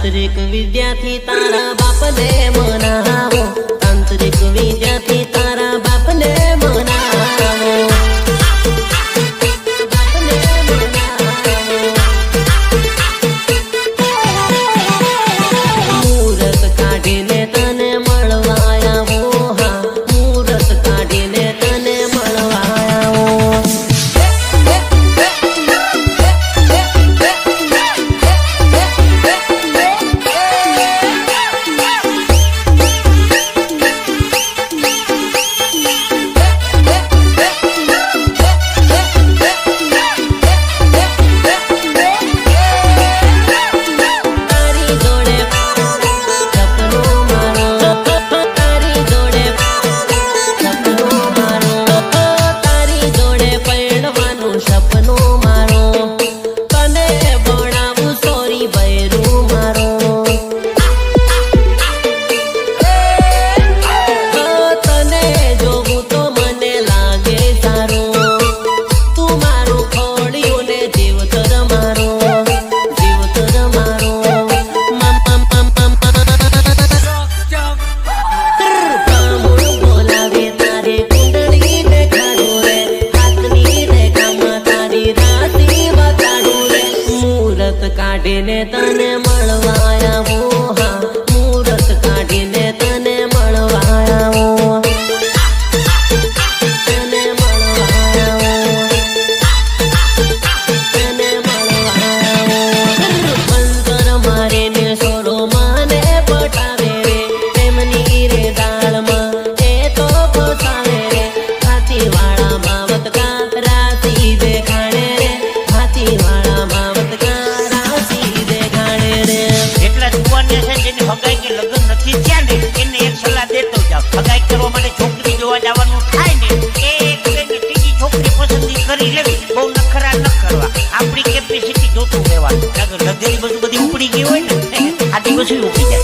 તાંત્રિક વિદ્યાથી તારા બાપને મનાવો, તાંત્રિક વિદ્યાથી તારા બાપને મનાવો, બાપને મનાવો. મુહૂર્ત કાઢીને તને મળવા આવો, હા મુહૂર્ત કાઢીને તને મળવા આવો. કાઢીને તને મળવા આવો, હા મુહૂર્ત કાઢીને તને મળવા આવો, તને મળવા આવો, તને મળવા આવો. મંતર મારીને સોરો માને પટાવે રે, એમની રે દાળમાં એ તો ફસાવે રે. હાથીવાળા માવતકા રાતી દેખાડે રે, હાથીવાળા માવતકા હગાઈ કે લગ્ન નથી થયા ને એને એક સલાહ દેતો જાવ. હગાઈ કરવા માટે છોકરી જોવા જવાનું થાય ને એક ત્રીજી છોકરી પસંદગી કરી લેવી, બહુ નખરા ન કરવા, આપણી કેપેસિટી જોતું રહેવાનું. લગેરી બધું બધી ઉપડી ગઈ હોય ને આથી બધું ઉપડી જાય.